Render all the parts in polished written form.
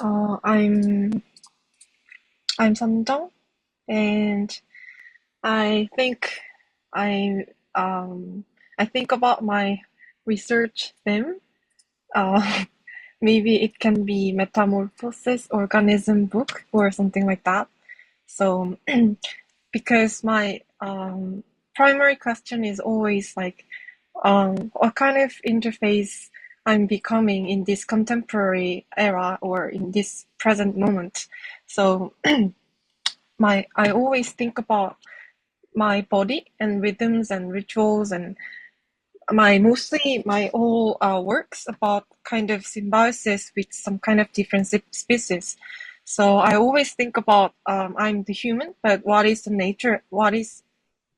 I'm Sunjeong, and I think I I think about my research theme. Uh, maybe it can be metamorphosis organism book or something like that. So because my primary question is always like what kind of interface I'm becoming in this contemporary era or in this present moment. So my I always think about my body and rhythms and rituals and my all works about kind of symbiosis with some kind of different species. So I always think about I'm the human, but what is the nature? What is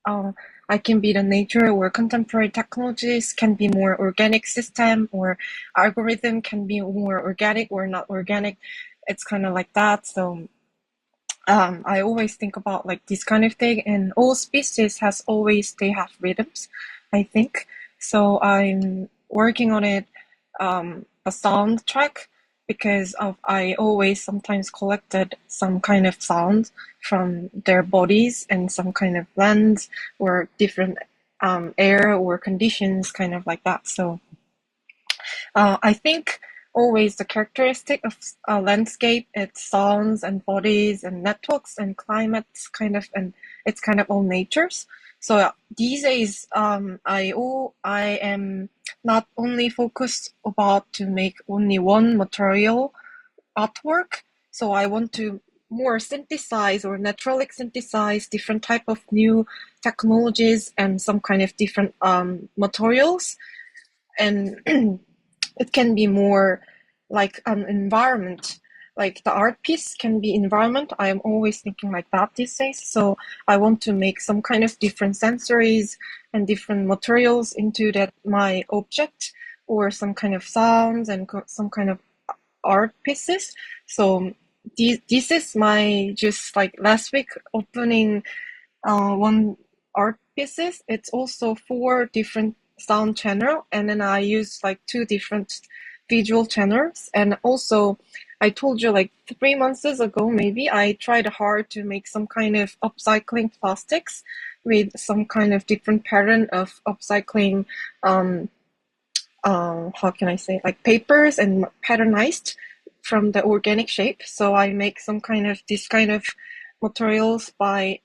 uh, I can be the nature or contemporary technologies can be more organic system or algorithm can be more organic or not organic. It's kind of like that. So I always think about like this kind of thing, and all species has always they have rhythms, I think. So I'm working on it, a soundtrack because of I always sometimes collected some kind of sound from their bodies and some kind of lens or different air or conditions, kind of like that. So I think always the characteristic of a landscape, its sounds and bodies and networks and climates, kind of, and it's kind of all natures. So these days, I am not only focused about to make only one material artwork. So I want to more synthesize or naturally synthesize different type of new technologies and some kind of different materials and it can be more like an environment. Like the art piece can be environment. I am always thinking like that these days. So I want to make some kind of different sensories and different materials into that my object or some kind of sounds and some kind of art pieces. So this is my just like last week opening one art pieces. It's also four different sound channel, and then I use like two different visual channels. And also, I told you like 3 months ago, maybe I tried hard to make some kind of upcycling plastics with some kind of different pattern of upcycling. Um, how can I say like papers and patternized from the organic shape. So I make some kind of this kind of materials by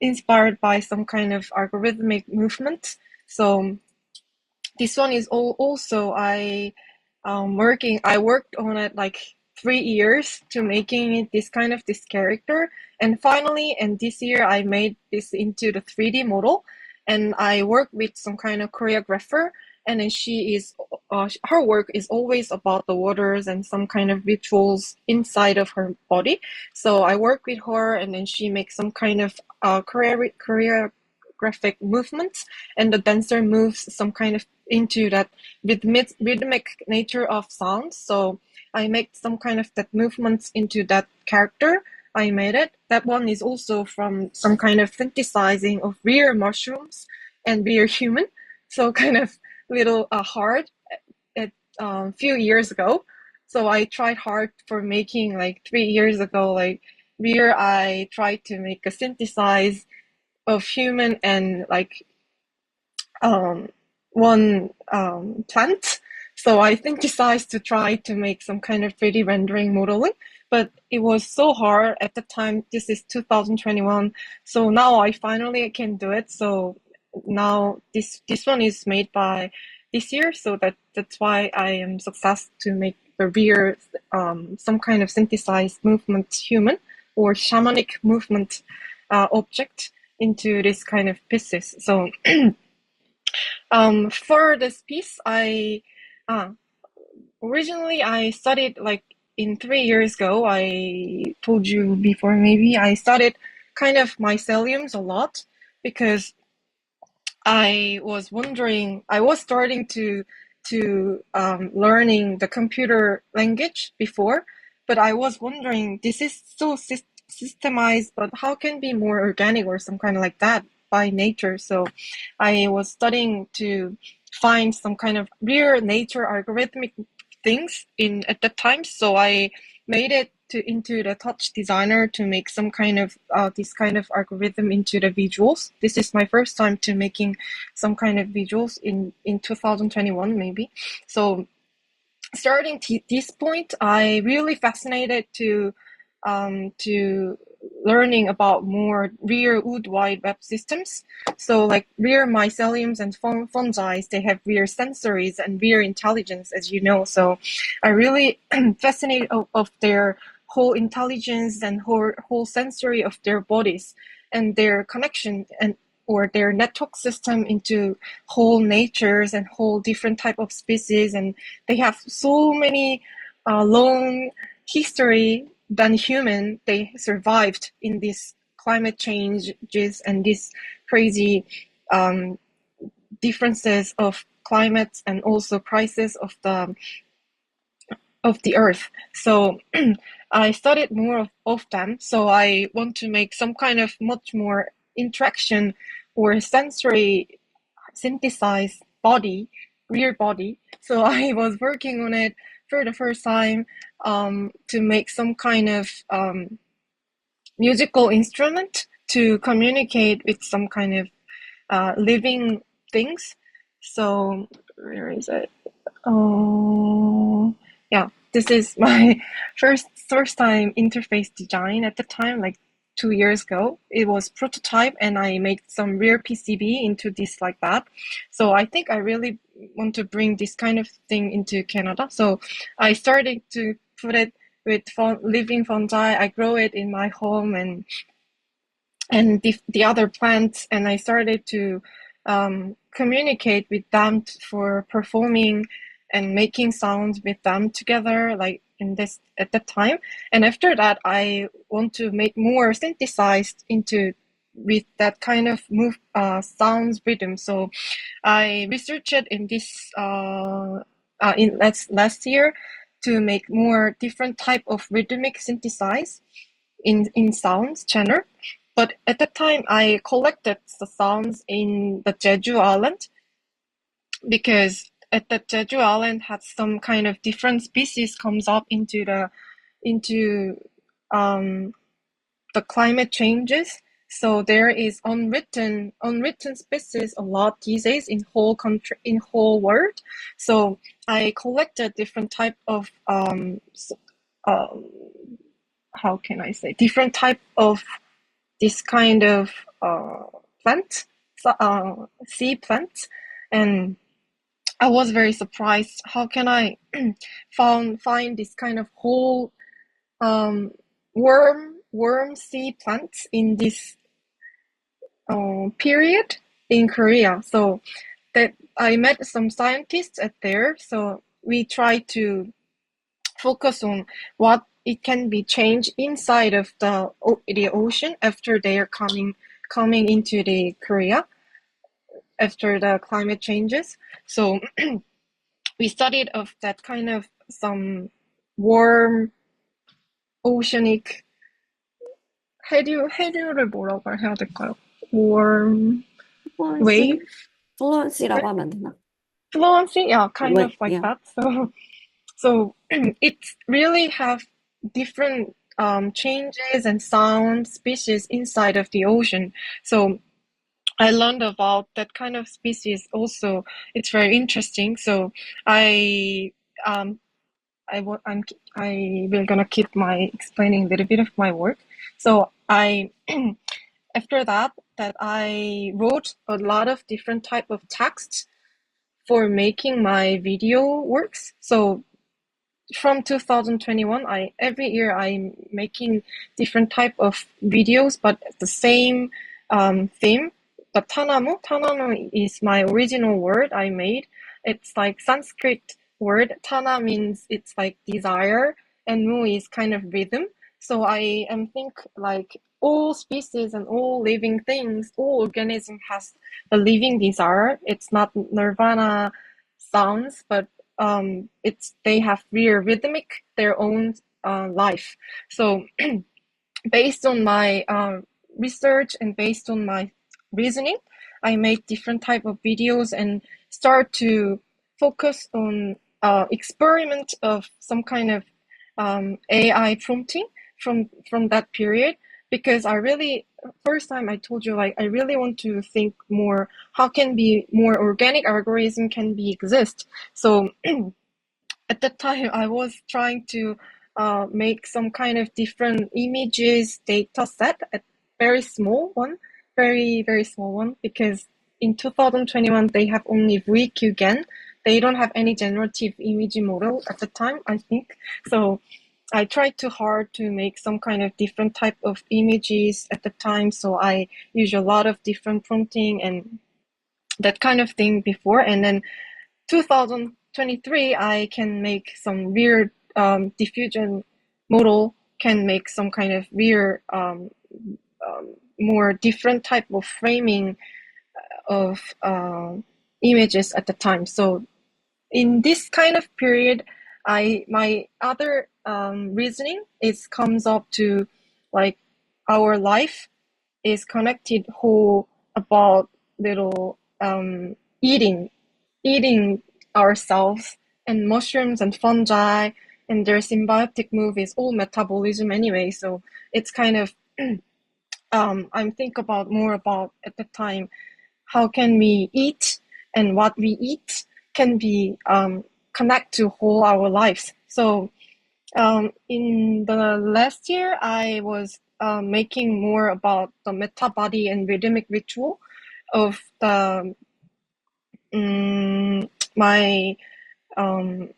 inspired by some kind of algorithmic movement. So this one is also I worked on it like 3 years to making it this kind of this character, and finally and this year I made this into the 3D model, and I work with some kind of choreographer, and then she is her work is always about the waters and some kind of rituals inside of her body. So I work with her, and then she makes some kind of choreographic movements, and the dancer moves some kind of into that rhythmic nature of sounds. So I make some kind of that movements into that character. I made it. That one is also from some kind of synthesizing of real mushrooms and real human. So kind of little hard at few years ago. So I tried hard for making like 3 years ago, like where I tried to make a synthesize of human and like um, one plant. So I synthesized to try to make some kind of 3D rendering modeling, but it was so hard at the time. This is 2021, so now I finally can do it. So now this one is made by this year, so that's why I am success to make the real some kind of synthesized movement human or shamanic movement object into this kind of pieces. So for this piece, I uh, originally I studied like in 3 years ago. I told you before, maybe I studied kind of myceliums a lot because I was wondering. I was starting to learning the computer language before, but I was wondering this is so systemized, but how can be more organic or some kind of like that by nature? So I was studying to find some kind of real nature algorithmic things in at that time. So I made it into the touch designer to make some kind of this kind of algorithm into the visuals. This is my first time to making some kind of visuals in 2021 maybe. So starting this point, I really fascinated to learning about more rare wood wide web systems. So like rare myceliums and fungi, they have rare sensories and rare intelligence, as you know. So I really fascinated of their whole intelligence and whole sensory of their bodies and their connection and or their network system into whole natures and whole different type of species, and they have so many long history than human. They survived in these climate changes and these crazy differences of climates and also crisis of the earth. So I studied more of them. So I want to make some kind of much more interaction or sensory synthesized body, real body. So I was working on it for the first time to make some kind of musical instrument to communicate with some kind of living things. So where is it? Oh, yeah. This is my first time interface design at the time, like 2 years ago. It was prototype, and I made some rear PCB into this like that. So I think I really want to bring this kind of thing into Canada. So I started to put it with living fungi. I grow it in my home and the other plants, and I started to communicate with them for performing and making sounds with them together, like in this at that time. And after that, I want to make more synthesized into with that kind of move sounds rhythm. So I researched it in this in last year to make more different type of rhythmic synthesize in sounds channel. But at that time, I collected the sounds in the Jeju Island because at the Jeju Island had some kind of different species comes up into the climate changes. So there is unwritten species a lot these days in whole country in whole world. So I collected different type of how can I say different type of this kind of plant, sea plant, and I was very surprised. How can I find this kind of whole worm sea plants in this period in Korea? So that I met some scientists at there. So we try to focus on what it can be changed inside of the ocean after they are coming into the Korea after the climate changes. So we studied of that kind of some warm oceanic 해류를 뭐라고 해야 될까요? Warm wave 플루언시라고 하면 되나? fluency, yeah, kind of like yeah. that. So it really have different changes and sound species inside of the ocean. So I learned about that kind of species also. It's very interesting. So I will gonna keep my explaining a little bit of my work. So I after that I wrote a lot of different type of texts for making my video works. So from 2021, every year I'm making different type of videos, but the same theme. The Tanamu is my original word I made. It's like Sanskrit word. Tana means it's like desire, and mu is kind of rhythm. So I am think like all species and all living things, all organism has a living desire. It's not nirvana sounds, but they have real rhythmic their own life. So based on my research and based on my reasoning, I make different type of videos and start to focus on experiment of some kind of AI prompting from that period, because I really, first time I told you, like, I really want to think more how can be more organic algorithm can be exist. So at that time I was trying to make some kind of different images data set, a very small one, very small one, because in 2021 they have only VQGAN. They don't have any generative image model at the time, I think. So I tried too hard to make some kind of different type of images at the time. So I use a lot of different prompting and that kind of thing before. And then 2023, I can make some weird diffusion model, can make some kind of weird, more different type of framing of images at the time. So in this kind of period, my other reasoning is comes up to, like, our life is connected whole about little eating ourselves, and mushrooms and fungi and their symbiotic move is all metabolism anyway. So it's kind of I'm think about more about at the time how can we eat and what we eat can be connect to whole our lives. So in the last year, I was making more about the meta body and rhythmic ritual of the my um,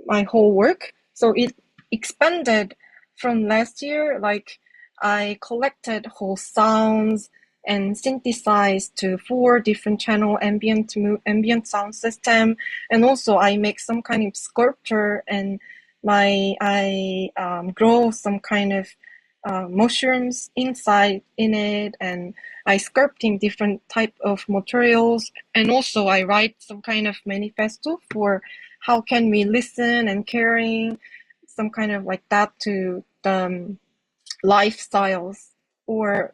my whole work. So it expanded from last year. Like, I collected whole sounds and synthesized to 4 different channel ambient sound system, and also I make some kind of sculpture, and I grow some kind of mushrooms inside in it, and I sculpting different type of materials, and also I write some kind of manifesto for how can we listen and caring, some kind of like that, to the lifestyles or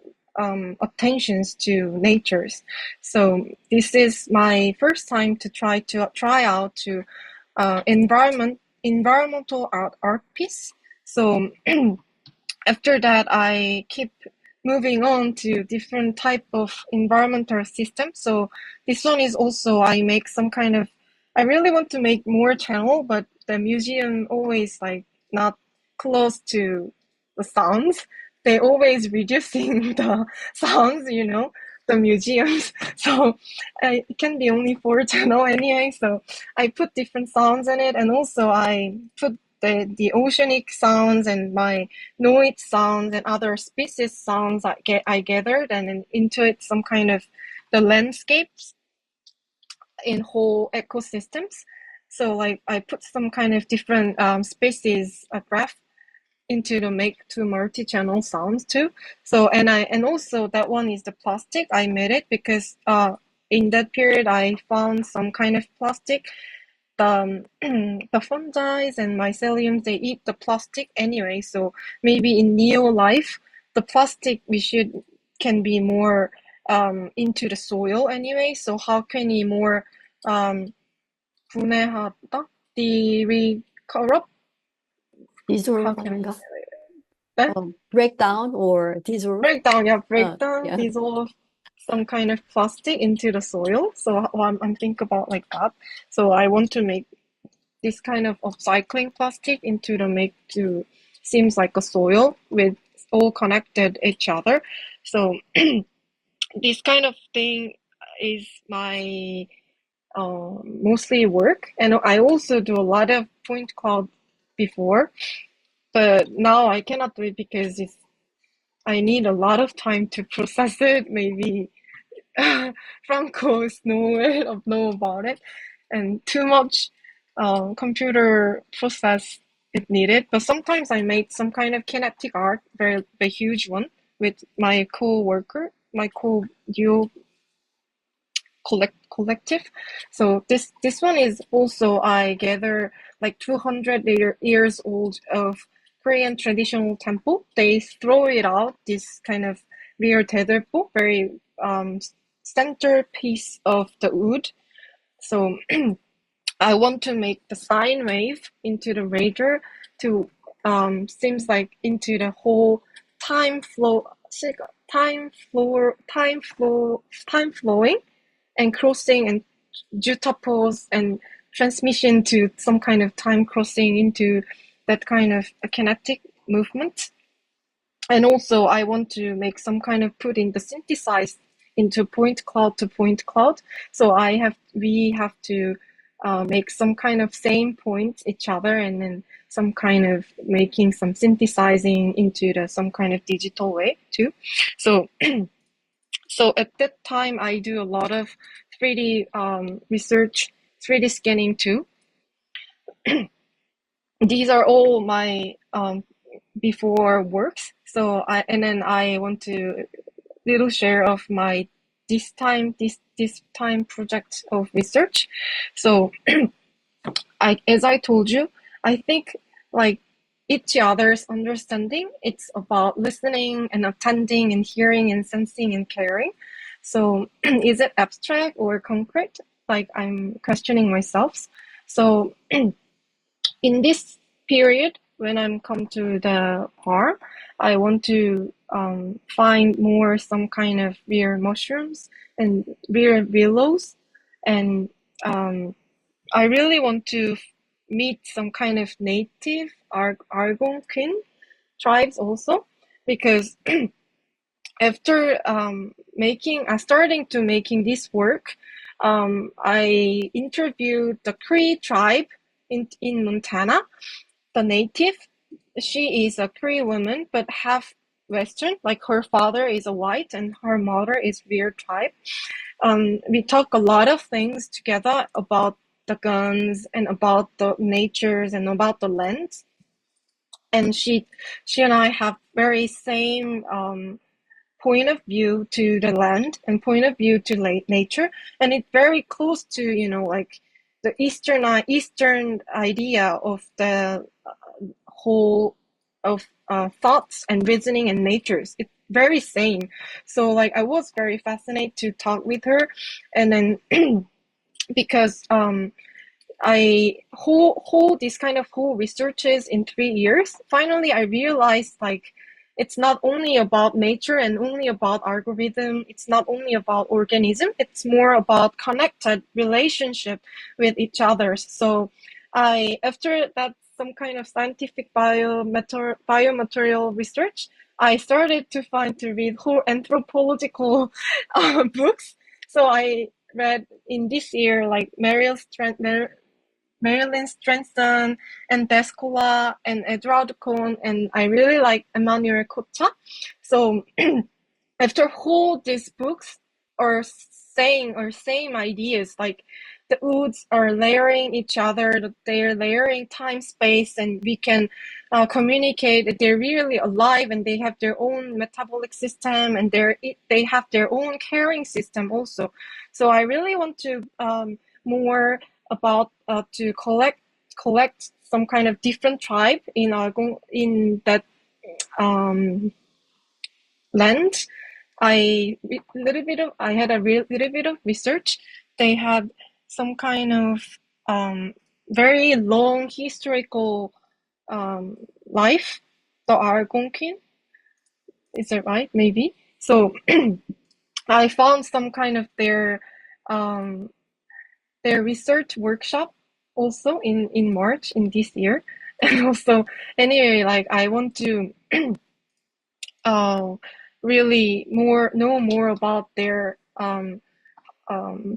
attentions to natures. So this is my first time to try out to environmental art piece. So after that, I keep moving on to different type of environmental systems. So this one is also I make some kind of, I really want to make more channel, but the museum always like not close to the sounds. They always reducing the sounds, the museums. So it can be only 4 channel anyway. So I put different sounds in it, and also I put the oceanic sounds and my noise sounds and other species sounds I gathered, and into it some kind of the landscapes in whole ecosystems. So like I put some kind of different species graph into the make two multi-channel sounds too. So and also that one is the plastic. I made it because in that period I found some kind of plastic. The fungi and myceliums, they eat the plastic anyway. So maybe in neo life, the plastic we should can be more into the soil anyway. So how can we more um, 분해하다? Corrupt? How dissolve can I 하는가? say that? Break down or dissolve? Breakdown, yeah, breakdown, Yeah. dissolve some kind of plastic into the soil. So I'm thinking about like that. So I want to make this kind of upcycling plastic into the make to seems like a soil with all connected each other. So this kind of thing is my mostly work, and I also do a lot of point cloud before, but now I cannot do it because I need a lot of time to process it. Maybe Franco's know about it, and too much computer process is needed. But sometimes I made some kind of kinetic art, very huge one, with my co-worker, my co-duo collective. So this one is also I gather like 200 years old of Korean traditional temple. They throw it out this kind of real 대들보, very centerpiece of the wood. So I want to make the sine wave into the radar to seems like into the whole time flow, time flowing and crossing and juxtapose and transmission to some kind of time crossing into that kind of a kinetic movement. And also I want to make some kind of putting the synthesized into point cloud to point cloud. So we have to make some kind of same point each other, and then some kind of making some synthesizing into the some kind of digital way too. So so at that time I do a lot of 3D research, 3D scanning too. These are all my before works. So and then I want to little share of my this time project of research. So as I told you, I think like each other's understanding, it's about listening and attending and hearing and sensing and caring. So is it abstract or concrete? Like I'm questioning myself. So in this period, when I'm come to the bar, I want to find more some kind of rare mushrooms and rare willows, and I really want to meet some kind of native Algonquin tribes also, because after starting to making this work, I interviewed the Cree tribe in Montana, the native. She is a Cree woman, but half Western. Like her father is a white and her mother is weird tribe. We talk a lot of things together about the guns and about the natures and about the land. And she and I have very same point of view to the land and point of view to nature, and it's very close to like the eastern idea of the whole of thoughts and reasoning and natures. It's very same. So like I was very fascinated to talk with her, and then because I hold this kind of whole researches in 3 years. Finally, I realized like it's not only about nature and only about algorithm. It's not only about organism. It's more about connected relationship with each other. So after that, some kind of scientific biomaterial research, I started to read whole anthropological books. So I read in this year like Marilyn Stranston and Descola and Edward Cohn, and I really like Emmanuel Kocha. So after all these books are saying or same ideas, like the woods are layering each other, they're layering time, space, and we can communicate that they're really alive and they have their own metabolic system and they have their own caring system also. So I really want to more about to collect some kind of different tribe in that land. I had a little bit of research. They had some kind of very long historical life. The Algonquin, is that right? Maybe. So I found some kind of um, their research workshop also in March in this year. And also anyway, like I want to uh, really know more about their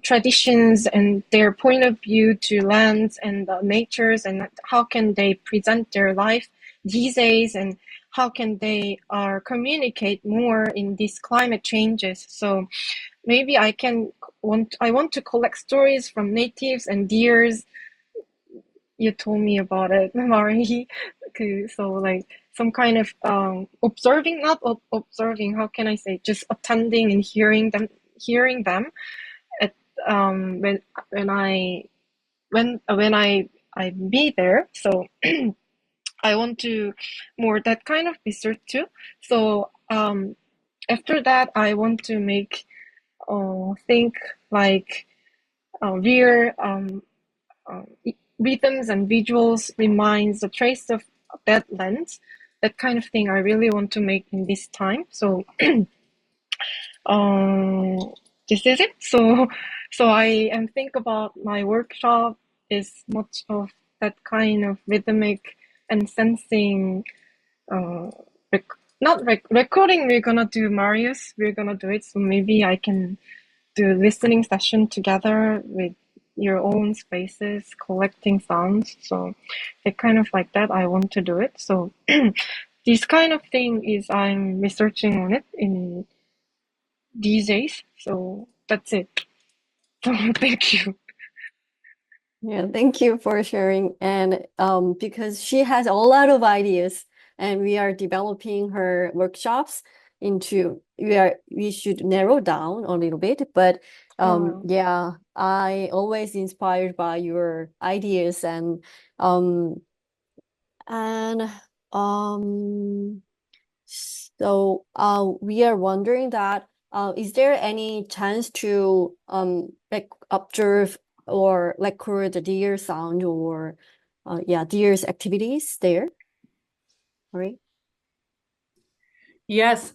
traditions and their point of view to lands and the natures, and how can they present their life these days, and how can they communicate more in these climate changes. So maybe I want to collect stories from natives and deers. You told me about it, Mari. So like some kind of observing, not observing, how can I say, just attending and hearing them at when I be there. So I want to more that kind of research too. So after that I want to make think like real rhythms and visuals reminds the trace of that land. That kind of thing I really want to make in this time. So um, this is it. So I am think about my workshop is much of that kind of rhythmic and sensing. Uh, Not recording. We're gonna do Marius. We're gonna do it. So maybe I can do listening session together with your own spaces, collecting sounds. So it kind of like that. I want to do it. So this kind of thing is I'm researching on it in these days. So that's it. So thank you. Yeah, thank you for sharing. And because she has a lot of ideas, and we are developing her workshops into we should narrow down a little bit. But Wow. yeah, I always inspired by your ideas um and um so we are wondering that is there any chance to like observe or record the deer sound or yeah, deer's activities there? All right. Yes,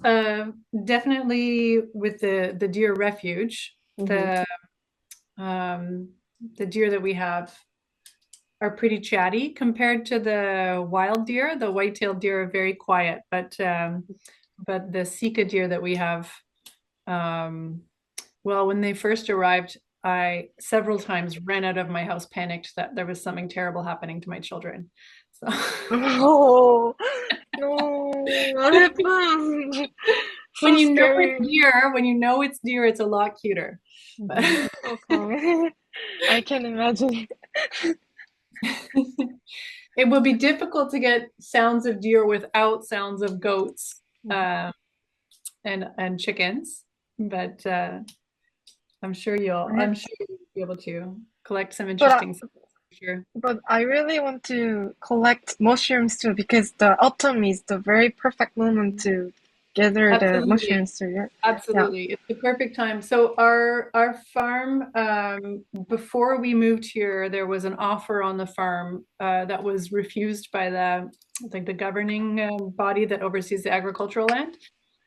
definitely with the deer refuge, Mm-hmm. um, the deer that we have are pretty chatty compared to the wild deer. The white-tailed deer are very quiet, but the Sika deer that we have, um, well, when they first arrived, I several times ran out of my house, panicked that there was something terrible happening to my children. So Oh no, what happened? when So you know it's scary. deer, when you know it's deer, it's a lot cuter. But Mm-hmm. Okay. I can imagine. it would be difficult to get sounds of deer without sounds of goats and chickens, but I'm sure you'll be able to collect some But I, interesting sounds for sure. but I really want to collect mushrooms too because the autumn is the very perfect moment to gather the Absolutely. mushrooms too. Yeah. Yeah. Absolutely. It's the perfect time. So our farm, before we moved here, there was an offer on the farm that was refused by the governing body that oversees the agricultural land.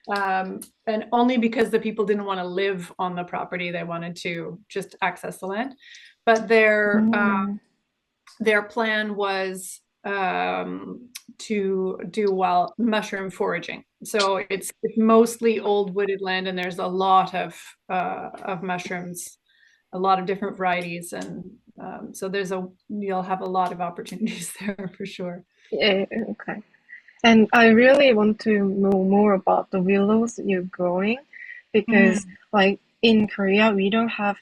And only because the people didn't want to live on the property, they wanted to just access the land. But Mm. their plan was to do wild mushroom foraging. So it's mostly old wooded land, and there's a lot of mushrooms, a lot of different varieties, and so you'll have a lot of opportunities there for sure. Yeah, okay. And I really want to know more about the willows you're growing because, Mm, like in Korea, we don't have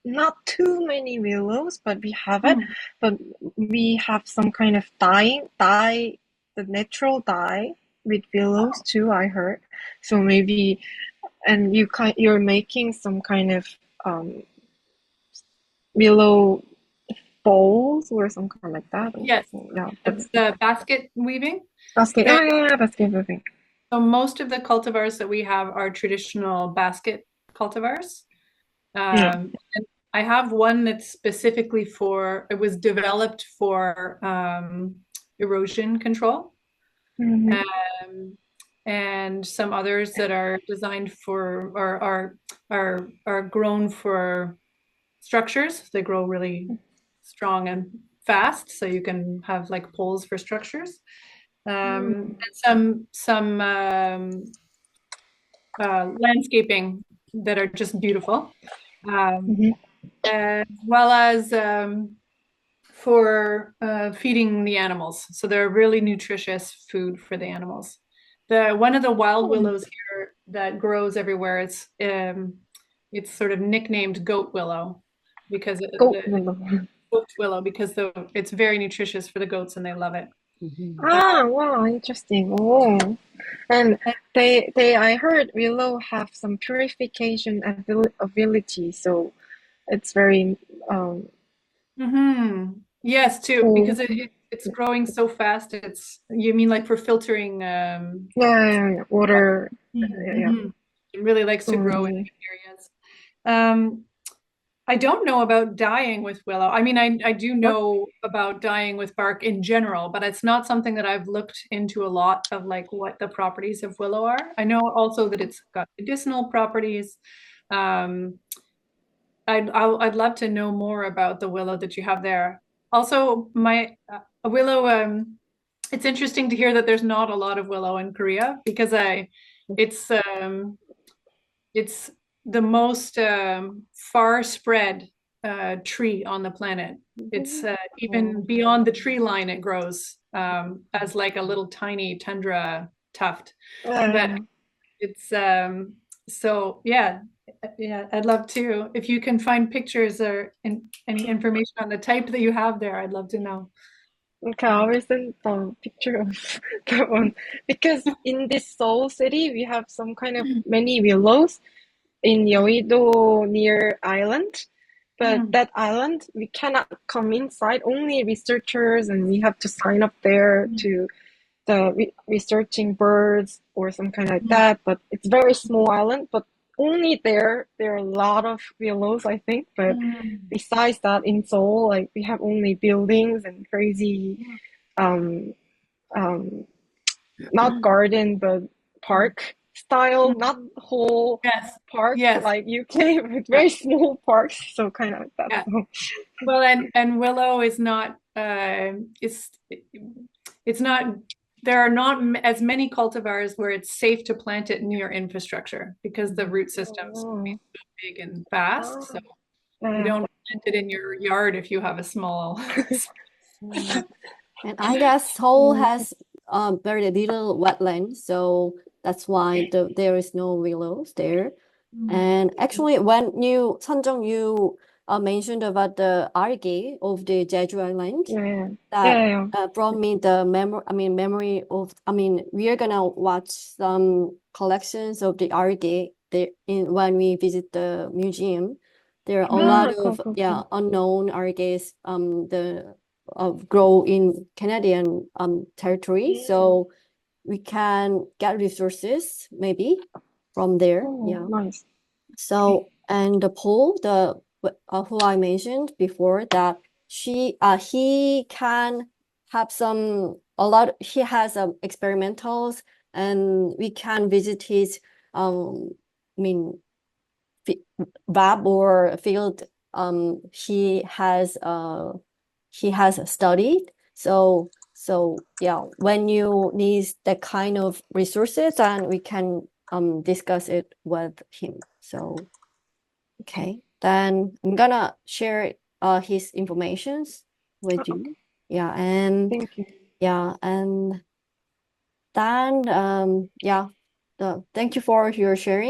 not too many willows, but we have it. mm. But we have some kind of dye, the natural dye with willows too, I heard. So maybe, and you're making some kind of um, willow bowls or something like that. Yes, Yeah, that's the basket weaving. basket. So Oh yeah, yeah, basket weaving. So most of the cultivars that we have are traditional basket cultivars. Yeah. And I have one that's specifically it was developed for erosion control. Mhm. Um, and some others that are designed for or are grown for structures. They grow really strong and fast, so you can have like poles for structures. And some landscaping that are just beautiful, um, Mhm. as well as for feeding the animals. So they're really nutritious food for the animals. The one of the wild Oh, willows here that grows everywhere, it's sort of nicknamed goat willow because goat willow. it's very nutritious for the goats and they love it. Mm-hmm. Ah, wow, interesting. Oh, and I heard willow have some purification ability, so it's very Mm-hmm. Yes, too, cool. because it's growing so fast. You mean like for filtering Yeah, yeah, yeah. Water. Yeah, yeah. Mhm. It really likes So to grow in maybe. good areas. Um, I don't know about dyeing with willow. I mean, I do know about dyeing with bark in general, but it's not something that I've looked into a lot of like what the properties of willow are. I know also that it's got medicinal properties. Um, I'd love to know more about the willow that you have there. Also, my willow. It's interesting to hear that there's not a lot of willow in Korea because it's it's the most far spread tree on the planet. It's even beyond the tree line it grows as like a little tiny tundra tuft. But Yeah. it's so yeah, I'd love to. If you can find pictures or any information on the type that you have there, I'd love to know. Okay, I will send some picture of that one because in this Seoul city we have some kind of many willows in Yeouido near island, but Mm, that island we cannot come inside. Only researchers, and we have to sign up there mm, to the researching birds or some kind like mm, that. But it's very small island, but only there are a lot of willows, I think. But mm, besides that, in Seoul, like we have only buildings and crazy, um, um, not garden but park style, not mm. whole Yes, park yes, like UK, with yeah, very small parks. So kind of like that. yeah. So Well, and willow is not it's not there are not as many cultivars where it's safe to plant it near infrastructure because the root systems can be oh, so big and fast. So oh, you yeah. don't plant it in your yard if you have a small. Mm. And I guess Seoul has very little wetland, so that's why there is no willows there. And actually, when you Sunjeong, you mentioned about the algae of the Jeju Island, Yeah, yeah, that yeah, yeah. brought me the memory of. I mean, we are gonna watch some collections of the algae there in when we visit the museum. There are a lot Ah, cool, of cool, cool. unknown algae the grow in Canadian territory, Mm. so we can get resources maybe from there. Oh, Yeah. nice. Okay. So, and the Paul, who I mentioned before, that he can have he has experimentals, and we can visit his I mean lab or field he has studied. So yeah, when you need that kind of resources, and we can discuss it with him. So okay, then I'm gonna share his informations with Okay. you. Yeah, and Thank you. yeah, and then yeah, thank you for your sharing.